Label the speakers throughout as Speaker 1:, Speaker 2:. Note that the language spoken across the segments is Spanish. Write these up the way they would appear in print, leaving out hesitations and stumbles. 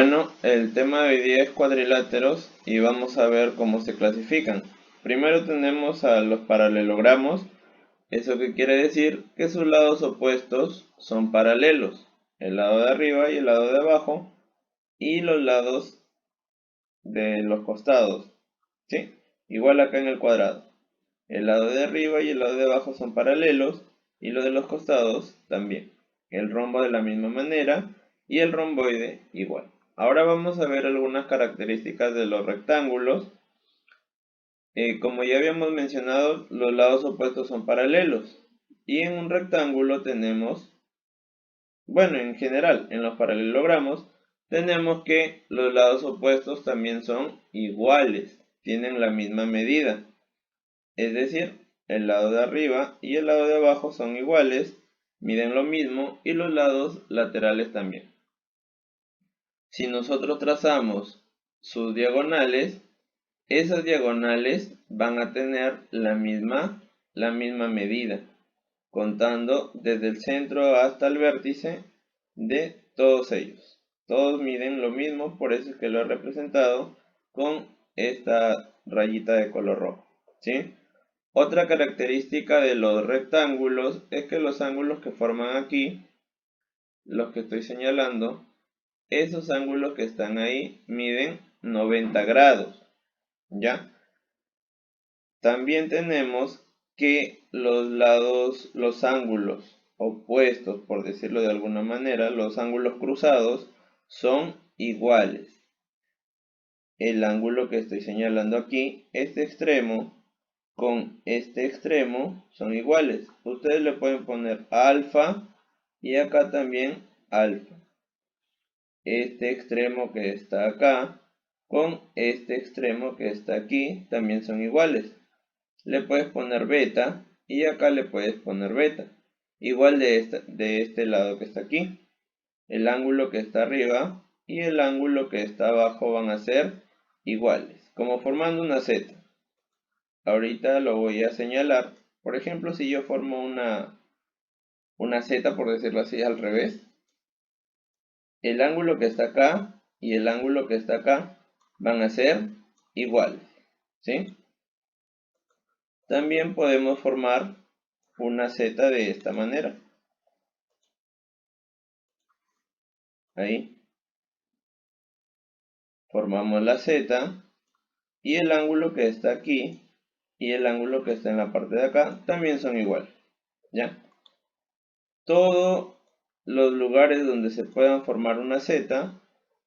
Speaker 1: Bueno, el tema de hoy día es cuadriláteros y vamos a ver cómo se clasifican. Primero tenemos a los paralelogramos. ¿Eso qué quiere decir? Que sus lados opuestos son paralelos, el lado de arriba y el lado de abajo, y los lados de los costados, ¿sí? Igual acá en el cuadrado. El lado de arriba y el lado de abajo son paralelos y los de los costados también. El rombo de la misma manera y el romboide igual. Ahora vamos a ver algunas características de los rectángulos. Como ya habíamos mencionado, los lados opuestos son paralelos. Y en un rectángulo tenemos, bueno, en general, en los paralelogramos, tenemos que los lados opuestos también son iguales, tienen la misma medida. Es decir, el lado de arriba y el lado de abajo son iguales, miden lo mismo y los lados laterales también. Si nosotros trazamos sus diagonales, esas diagonales van a tener la misma medida, contando desde el centro hasta el vértice de todos ellos. Todos miden lo mismo, por eso es que lo he representado con esta rayita de color rojo, ¿sí? Otra característica de los rectángulos es que los ángulos que forman aquí, los que estoy señalando, esos ángulos que están ahí miden 90 grados, ¿ya? También tenemos que los ángulos opuestos, por decirlo de alguna manera, los ángulos cruzados son iguales. El ángulo que estoy señalando aquí, este extremo con este extremo son iguales. Ustedes le pueden poner alfa y acá también alfa. Este extremo que está acá con este extremo que está aquí también son iguales. Le puedes poner beta y acá le puedes poner beta. Igual de este lado que está aquí. El ángulo que está arriba y el ángulo que está abajo van a ser iguales, como formando una Z. Ahorita lo voy a señalar. Por ejemplo, si yo formo una Z, por decirlo así, al revés, el ángulo que está acá y el ángulo que está acá van a ser iguales, ¿sí? También podemos formar una Z de esta manera. Ahí. Formamos la Z y el ángulo que está aquí y el ángulo que está en la parte de acá también son iguales, ¿ya? Todos los lugares donde se puedan formar una Z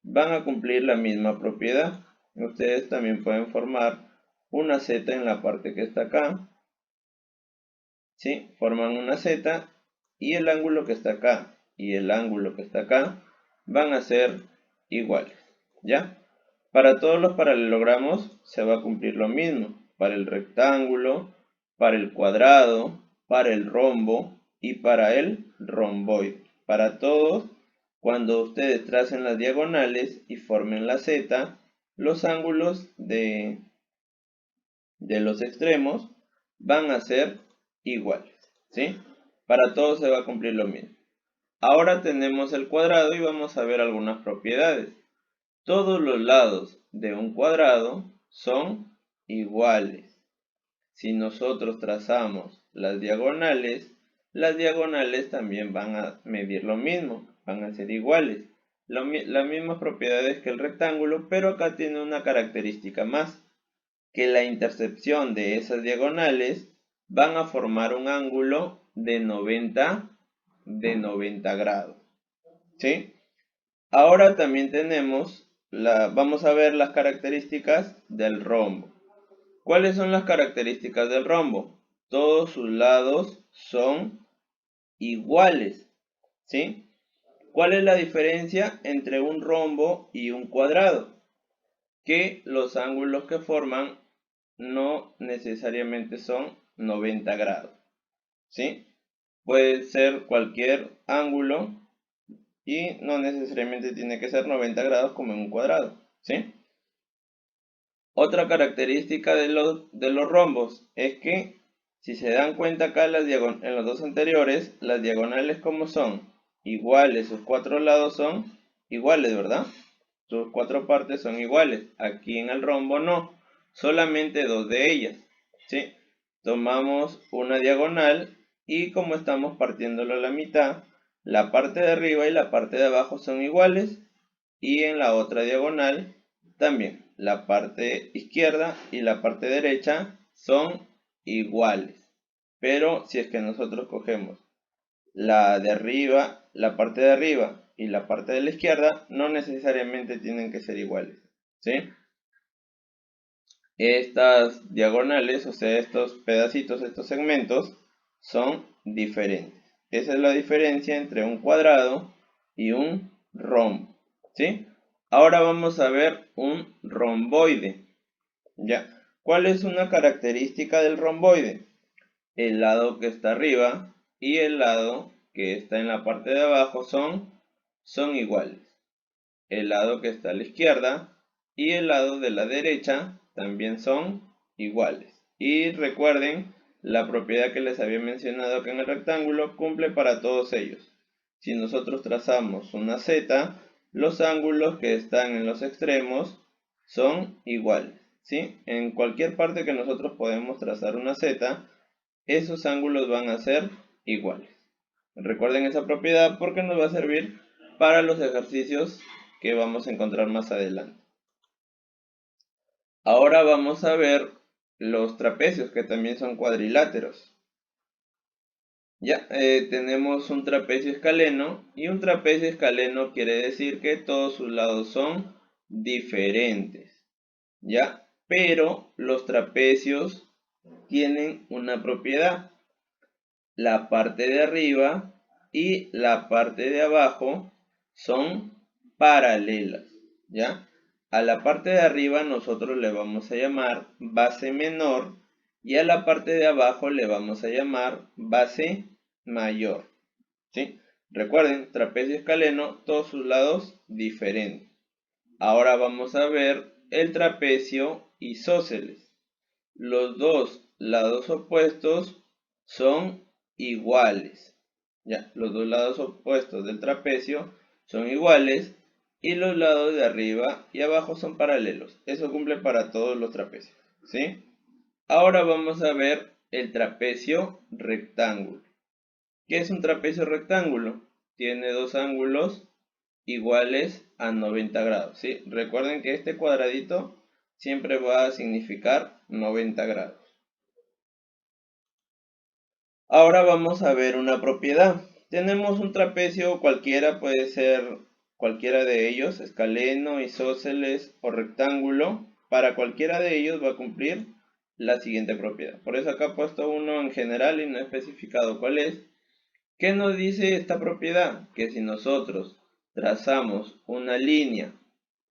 Speaker 1: van a cumplir la misma propiedad. Ustedes también pueden formar una Z en la parte que está acá, ¿sí? Forman una Z y el ángulo que está acá y el ángulo que está acá van a ser iguales, ¿ya? Para todos los paralelogramos se va a cumplir lo mismo. Para el rectángulo, para el cuadrado, para el rombo y para el romboide. Para todos, cuando ustedes tracen las diagonales y formen la Z, los ángulos de los extremos van a ser iguales, ¿sí? Para todos se va a cumplir lo mismo. Ahora tenemos el cuadrado y vamos a ver algunas propiedades. Todos los lados de un cuadrado son iguales. Si nosotros trazamos las diagonales también van a medir lo mismo, van a ser iguales. Las mismas propiedades que el rectángulo, pero acá tiene una característica más, que la intercepción de esas diagonales van a formar un ángulo de 90 grados, ¿sí? Ahora también tenemos vamos a ver las características del rombo. ¿Cuáles son las características del rombo? Todos sus lados son iguales, ¿sí? ¿Cuál es la diferencia entre un rombo y un cuadrado? Que los ángulos que forman no necesariamente son 90 grados, ¿sí? Puede ser cualquier ángulo y no necesariamente tiene que ser 90 grados como en un cuadrado, ¿sí? Otra característica de los rombos es que, si se dan cuenta acá en los dos anteriores, las diagonales como son iguales, sus cuatro lados son iguales, ¿verdad? sus 4 partes son iguales. Aquí en el rombo no, solamente 2 de ellas, ¿sí? Tomamos una diagonal y como estamos partiéndolo a la mitad, la parte de arriba y la parte de abajo son iguales, y en la otra diagonal también la parte izquierda y la parte derecha son iguales. Pero si es que nosotros cogemos la de arriba, la parte de arriba y la parte de la izquierda, no necesariamente tienen que ser iguales, ¿sí? Estas diagonales, o sea, estos pedacitos, estos segmentos, son diferentes. Esa es la diferencia entre un cuadrado y un rombo, ¿sí? Ahora vamos a ver un romboide, ¿ya? ¿Cuál es una característica del romboide? El lado que está arriba y el lado que está en la parte de abajo son iguales. El lado que está a la izquierda y el lado de la derecha también son iguales. Y recuerden la propiedad que les había mencionado que en el rectángulo cumple para todos ellos. Si nosotros trazamos una Z, los ángulos que están en los extremos son iguales, ¿sí? En cualquier parte que nosotros podemos trazar una Z, esos ángulos van a ser iguales. Recuerden esa propiedad porque nos va a servir para los ejercicios que vamos a encontrar más adelante. Ahora vamos a ver los trapecios, que también son cuadriláteros. Ya, tenemos un trapecio escaleno, y un trapecio escaleno quiere decir que todos sus lados son diferentes, ¿ya? Pero los trapecios tienen una propiedad. La parte de arriba y la parte de abajo son paralelas, ¿ya? A la parte de arriba nosotros le vamos a llamar base menor y a la parte de abajo le vamos a llamar base mayor, ¿sí? Recuerden, trapecio escaleno, todos sus lados diferentes. Ahora vamos a ver el trapecio isósceles. Los dos lados opuestos son iguales. Ya, los dos lados opuestos del trapecio son iguales y los lados de arriba y abajo son paralelos. Eso cumple para todos los trapecios, ¿sí? Ahora vamos a ver el trapecio rectángulo. ¿Qué es un trapecio rectángulo? Tiene dos ángulos iguales a 90 grados, ¿sí? Recuerden que este cuadradito siempre va a significar 90 grados. Ahora vamos a ver una propiedad. Tenemos un trapecio cualquiera, puede ser cualquiera de ellos, escaleno, isósceles o rectángulo. Para cualquiera de ellos va a cumplir la siguiente propiedad. Por eso acá he puesto uno en general y no he especificado cuál es. ¿Qué nos dice esta propiedad? Que si nosotros trazamos una línea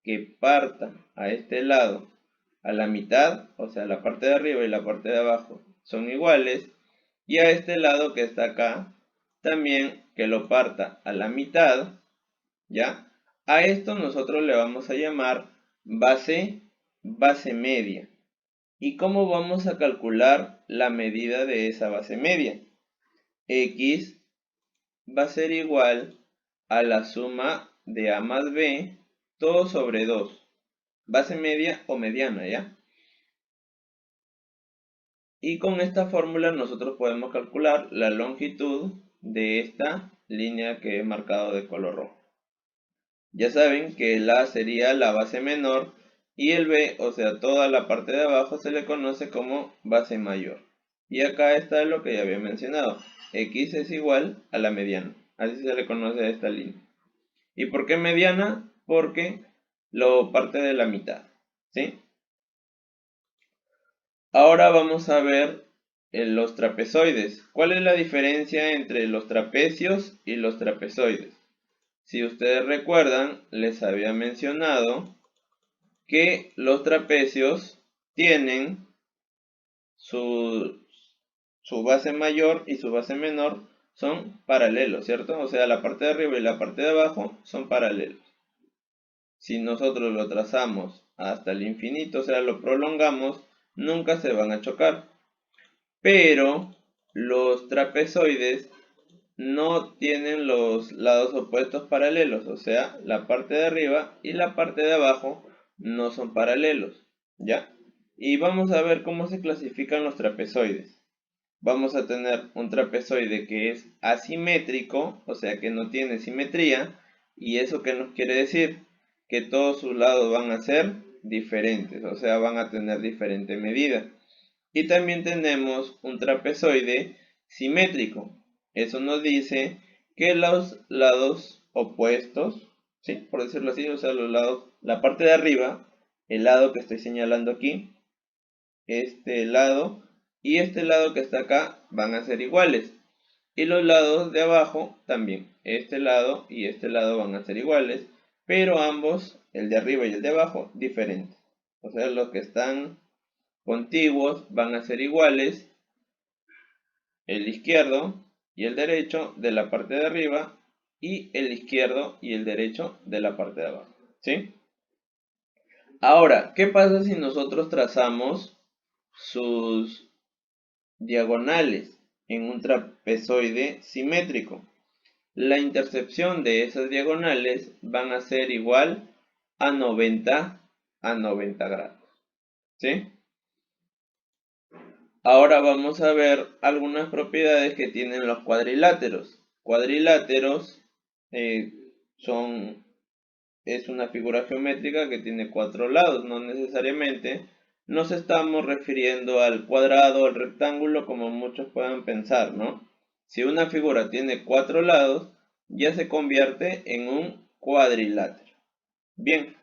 Speaker 1: que parta a este lado a la mitad, o sea, la parte de arriba y la parte de abajo son iguales, y a este lado que está acá, también que lo parta a la mitad, ¿ya? A esto nosotros le vamos a llamar base media. ¿Y cómo vamos a calcular la medida de esa base media? X va a ser igual a la suma de A más B, todo sobre 2. Base media o mediana, ¿ya? Y con esta fórmula nosotros podemos calcular la longitud de esta línea que he marcado de color rojo. Ya saben que el A sería la base menor y el B, o sea, toda la parte de abajo, se le conoce como base mayor. Y acá está lo que ya había mencionado. X es igual a la mediana. Así se le conoce a esta línea. ¿Y por qué mediana? Porque lo parte de la mitad, ¿sí? Ahora vamos a ver los trapezoides. ¿Cuál es la diferencia entre los trapecios y los trapezoides? Si ustedes recuerdan, les había mencionado que los trapecios tienen su base mayor y su base menor son paralelos, ¿cierto? O sea, la parte de arriba y la parte de abajo son paralelos. Si nosotros lo trazamos hasta el infinito, o sea, lo prolongamos, nunca se van a chocar. Pero los trapezoides no tienen los lados opuestos paralelos, o sea, la parte de arriba y la parte de abajo no son paralelos, ¿ya? Y vamos a ver cómo se clasifican los trapezoides. Vamos a tener un trapezoide que es asimétrico, o sea que no tiene simetría, y eso qué nos quiere decir, que todos sus lados van a ser diferentes, o sea, van a tener diferente medida. Y también tenemos un trapezoide simétrico. Eso nos dice que los lados opuestos, ¿sí? Por decirlo así, o sea, los lados, la parte de arriba, el lado que estoy señalando aquí, este lado y este lado que está acá van a ser iguales. Y los lados de abajo también. Este lado y este lado van a ser iguales, pero ambos, el de arriba y el de abajo, diferentes. O sea, los que están contiguos van a ser iguales, el izquierdo y el derecho de la parte de arriba y el izquierdo y el derecho de la parte de abajo, ¿sí? Ahora, ¿qué pasa si nosotros trazamos sus diagonales en un trapezoide simétrico? La intercepción de esas diagonales van a ser igual a 90 grados, ¿sí? Ahora vamos a ver algunas propiedades que tienen los cuadriláteros. Cuadriláteros eh, son, es una figura geométrica que tiene cuatro lados, no necesariamente nos estamos refiriendo al cuadrado o al rectángulo como muchos puedan pensar, ¿no? Si una figura tiene cuatro lados, ya se convierte en un cuadrilátero. Bien,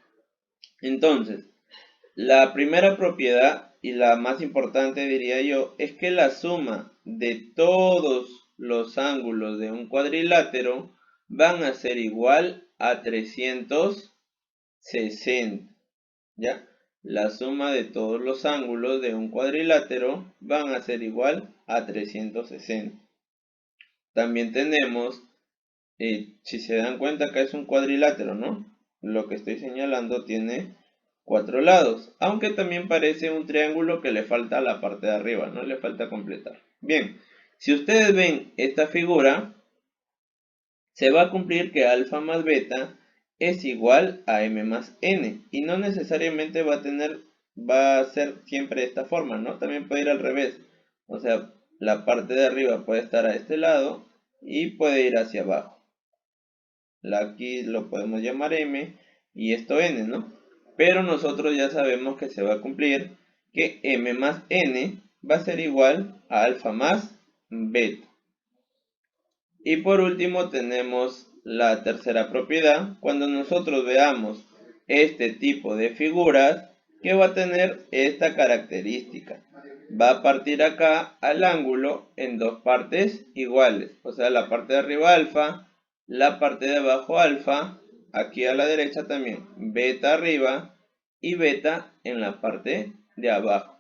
Speaker 1: entonces, la primera propiedad y la más importante diría yo es que la suma de todos los ángulos de un cuadrilátero van a ser igual a 360, ¿ya? La suma de todos los ángulos de un cuadrilátero van a ser igual a 360. También tenemos, si se dan cuenta acá es un cuadrilátero, ¿no? Lo que estoy señalando tiene cuatro lados, aunque también parece un triángulo que le falta la parte de arriba, no le falta completar. Bien, si ustedes ven esta figura, se va a cumplir que alfa más beta es igual a m más n, y no necesariamente va a ser siempre de esta forma, ¿no? También puede ir al revés, o sea, la parte de arriba puede estar a este lado y puede ir hacia abajo. Aquí lo podemos llamar m y esto n, ¿no? Pero nosotros ya sabemos que se va a cumplir que m más n va a ser igual a alfa más beta. Y por último tenemos la tercera propiedad. Cuando nosotros veamos este tipo de figuras, que va a tener esta característica. Va a partir acá al ángulo en dos partes iguales. O sea, la parte de arriba alfa, la parte de abajo alfa, aquí a la derecha también beta arriba y beta en la parte de abajo.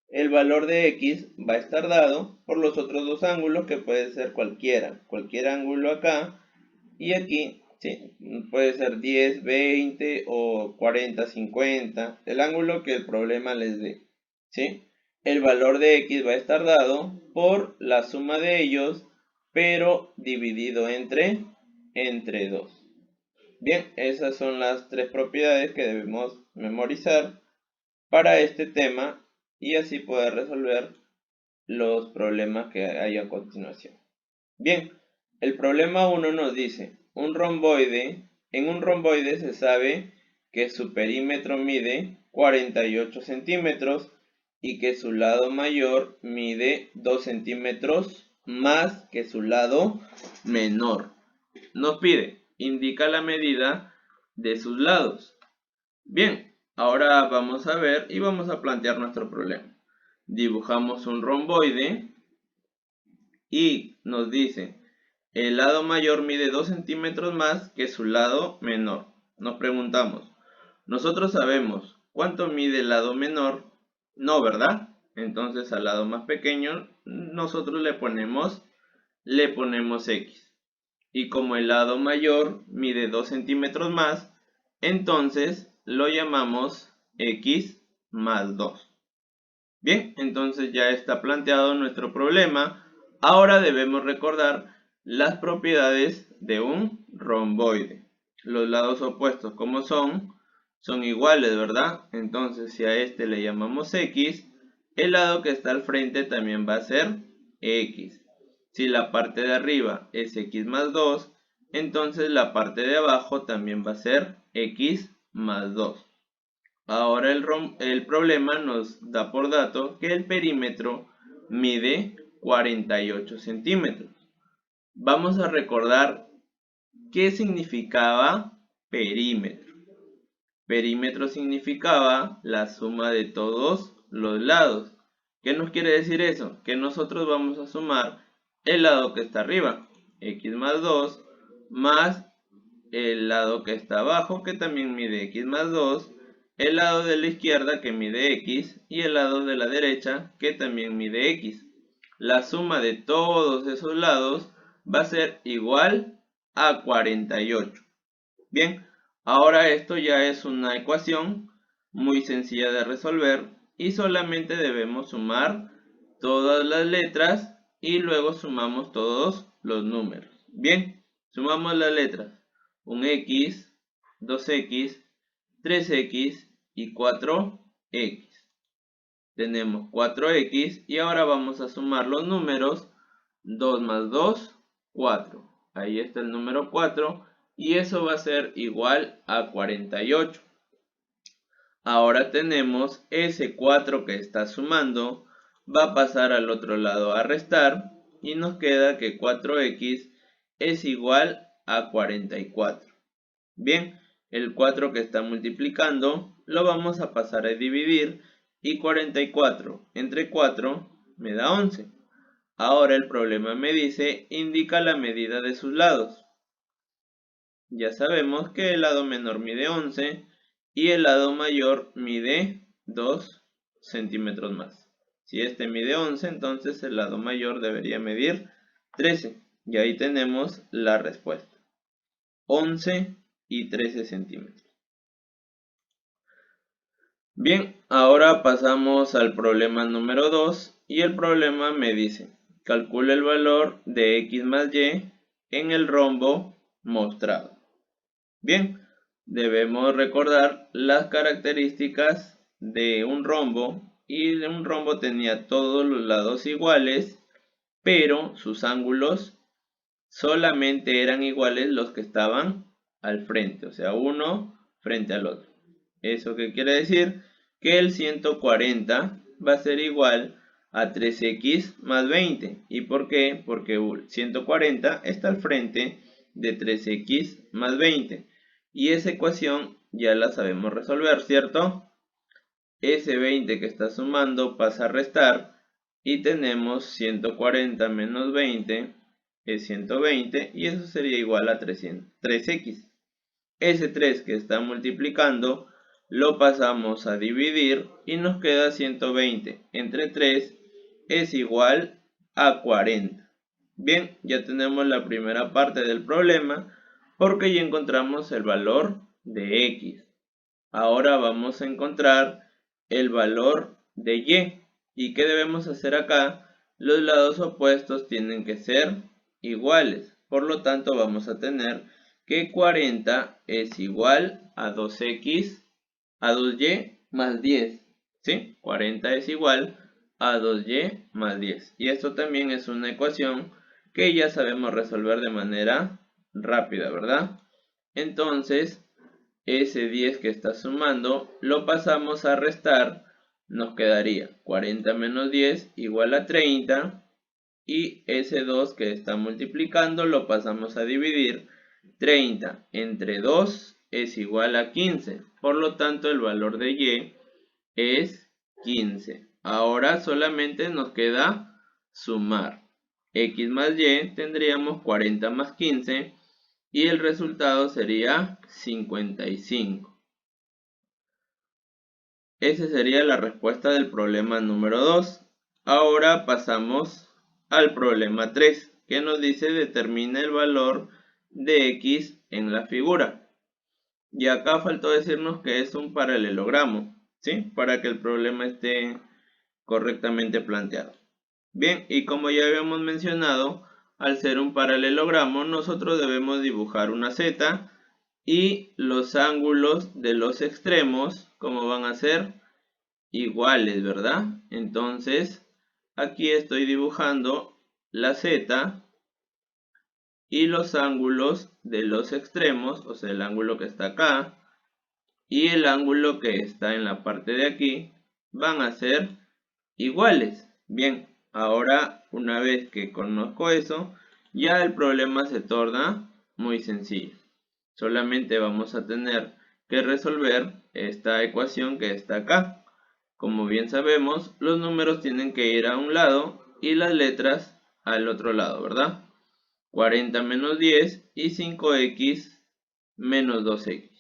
Speaker 1: El valor de x va a estar dado por los otros dos ángulos, que puede ser cualquier ángulo acá y aquí, ¿sí? Puede ser 10, 20 o 40, 50, el ángulo que el problema les dé, ¿sí? El valor de x va a estar dado por la suma de ellos, pero dividido entre 2. Bien, esas son las tres propiedades que debemos memorizar para este tema y así poder resolver los problemas que hay a continuación. Bien, el problema 1 nos dice, en un romboide se sabe que su perímetro mide 48 centímetros y que su lado mayor mide 2 centímetros más que su lado menor. Nos pide, indica la medida de sus lados. Bien, ahora vamos a ver y vamos a plantear nuestro problema. Dibujamos un romboide y nos dice, el lado mayor mide 2 centímetros más que su lado menor. Nos preguntamos, ¿nosotros sabemos cuánto mide el lado menor? No, ¿verdad? Entonces al lado más pequeño nosotros le ponemos x. Y como el lado mayor mide 2 centímetros más, entonces lo llamamos x más 2. Bien, entonces ya está planteado nuestro problema. Ahora debemos recordar las propiedades de un romboide. Los lados opuestos, como son iguales, ¿verdad? Entonces, si a este le llamamos X, el lado que está al frente también va a ser X. Si la parte de arriba es X más 2, entonces la parte de abajo también va a ser X más 2. Ahora el problema nos da por dato que el perímetro mide 48 centímetros. Vamos a recordar qué significaba perímetro. Perímetro significaba la suma de todos los lados. ¿Qué nos quiere decir eso? Que nosotros vamos a sumar el lado que está arriba, X más 2, más el lado que está abajo, que también mide X más 2, el lado de la izquierda que mide X y el lado de la derecha que también mide X. La suma de todos esos lados va a ser igual a 48. Bien, ahora esto ya es una ecuación muy sencilla de resolver y solamente debemos sumar todas las letras y luego sumamos todos los números. Bien, sumamos las letras. Un X, 2X, 3X y 4X. Tenemos 4X y ahora vamos a sumar los números. 2 más 2, 4. Ahí está el número 4 y eso va a ser igual a 48. Ahora tenemos ese 4 que está sumando, va a pasar al otro lado a restar y nos queda que 4x es igual a 44. Bien, el 4 que está multiplicando lo vamos a pasar a dividir y 44 entre 4 me da 11. Ahora el problema me dice, indica la medida de sus lados. Ya sabemos que el lado menor mide 11 y el lado mayor mide 2 centímetros más. Si este mide 11, entonces el lado mayor debería medir 13. Y ahí tenemos la respuesta. 11 y 13 centímetros. Bien, ahora pasamos al problema número 2 y el problema me dice, calcula el valor de X más Y en el rombo mostrado. Bien, debemos recordar las características de un rombo y un rombo tenía todos los lados iguales, pero sus ángulos solamente eran iguales los que estaban al frente, o sea, uno frente al otro. ¿Eso qué quiere decir? Que el 140 va a ser igual a 3x más 20. ¿Y por qué? Porque 140 está al frente de 3x más 20. Y esa ecuación ya la sabemos resolver, ¿cierto? Ese 20 que está sumando pasa a restar y tenemos 140 menos 20 es 120 y eso sería igual a 3x. Ese 3 que está multiplicando lo pasamos a dividir y nos queda 120 entre 3 es igual a 40. Bien, ya tenemos la primera parte del problema porque ya encontramos el valor de X. Ahora vamos a encontrar el valor de Y. ¿Y qué debemos hacer acá? Los lados opuestos tienen que ser iguales. Por lo tanto, vamos a tener que 40 es igual a 2x a 2y más 10. ¿Sí? 40 es igual a 2y más 10. Y esto también es una ecuación que ya sabemos resolver de manera rápida, ¿verdad? Entonces, ese 10 que está sumando lo pasamos a restar, nos quedaría 40 menos 10 igual a 30 y ese 2 que está multiplicando lo pasamos a dividir. 30 entre 2 es igual a 15, por lo tanto el valor de Y es 15. Ahora solamente nos queda sumar. X más Y tendríamos 40 más 15 y el resultado sería 55. Esa sería la respuesta del problema número 2. Ahora pasamos al problema 3, que nos dice determina el valor de X en la figura. Y acá faltó decirnos que es un paralelogramo, ¿sí? Para que el problema esté correctamente planteado. Bien, y como ya habíamos mencionado, al ser un paralelogramo, nosotros debemos dibujar una Z y los ángulos de los extremos, como van a ser iguales, ¿verdad? Entonces, aquí estoy dibujando la Z y los ángulos de los extremos, o sea, el ángulo que está acá y el ángulo que está en la parte de aquí, van a ser iguales. Bien, ahora una vez que conozco eso, ya el problema se torna muy sencillo. Solamente vamos a tener que resolver esta ecuación que está acá. Como bien sabemos, los números tienen que ir a un lado y las letras al otro lado, ¿verdad? 40 menos 10 y 5x menos 2x.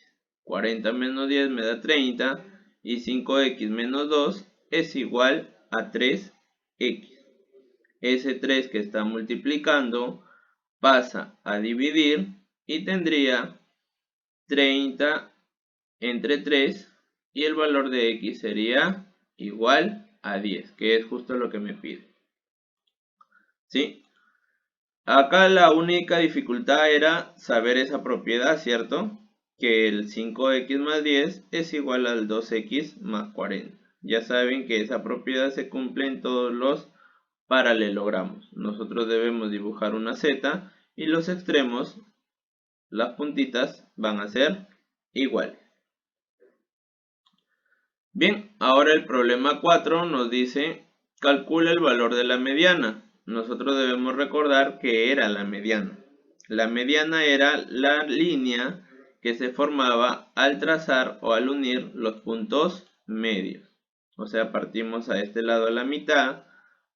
Speaker 1: 40 menos 10 me da 30 y 5x menos 2 es igual a 3x. Ese 3 que está multiplicando pasa a dividir y tendría 30 entre 3 y el valor de x sería igual a 10, que es justo lo que me pide. ¿Sí? Acá la única dificultad era saber esa propiedad, ¿cierto? Que el 5x más 10 es igual al 2x más 40. Ya saben que esa propiedad se cumple en todos los paralelogramos. Nosotros debemos dibujar una Z y los extremos, las puntitas, van a ser iguales. Bien, ahora el problema 4 nos dice, calcula el valor de la mediana. Nosotros debemos recordar que era la mediana. La mediana era la línea que se formaba al trazar o al unir los puntos medios. O sea, partimos a este lado a la mitad,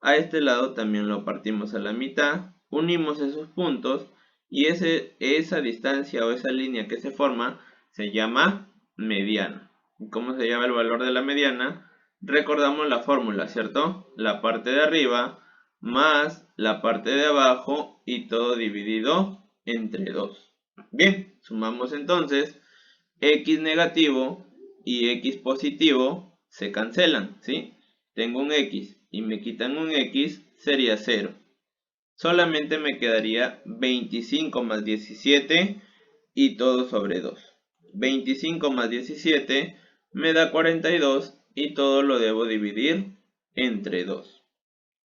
Speaker 1: a este lado también lo partimos a la mitad, unimos esos puntos y esa distancia o esa línea que se forma se llama mediana. ¿Cómo se llama el valor de la mediana? Recordamos la fórmula, ¿cierto? La parte de arriba más la parte de abajo y todo dividido entre 2. Bien, sumamos entonces, x negativo y x positivo se cancelan, ¿sí? Tengo un x y me quitan un x, sería 0. Solamente me quedaría 25 más 17 y todo sobre 2. 25 más 17 me da 42 y todo lo debo dividir entre 2.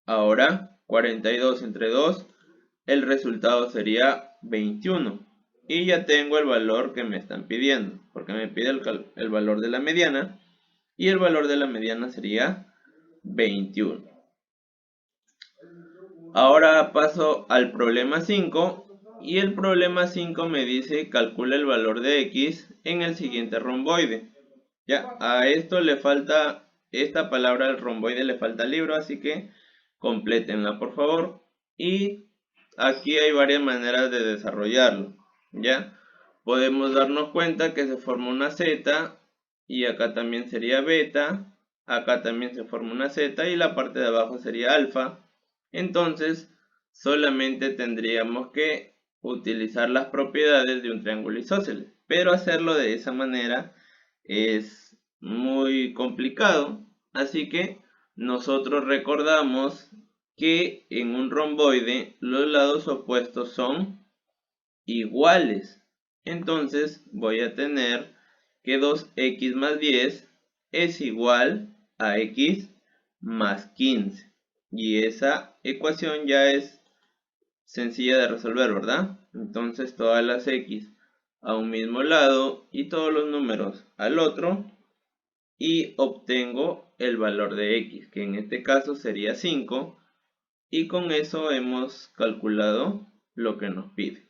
Speaker 1: Ahora, 42 entre 2, el resultado sería 21. Y ya tengo el valor que me están pidiendo, porque me pide el valor de la mediana, y el valor de la mediana sería 21. Ahora paso al problema 5, y el problema 5 me dice calcula el valor de x en el siguiente romboide. Ya, a esto le falta, esta palabra al romboide le falta libro, así que complétenla por favor. Y aquí hay varias maneras de desarrollarlo, ¿ya? Podemos darnos cuenta que se forma una Z y acá también sería beta, acá también se forma una Z y la parte de abajo sería alfa. Entonces, solamente tendríamos que utilizar las propiedades de un triángulo isósceles, pero hacerlo de esa manera es muy complicado, así que nosotros recordamos que en un romboide los lados opuestos son iguales. Entonces voy a tener que 2x más 10 es igual a x más 15. Y esa ecuación ya es sencilla de resolver, ¿verdad? Entonces todas las x a un mismo lado y todos los números al otro y obtengo el valor de x, que en este caso sería 5, y con eso hemos calculado lo que nos pide.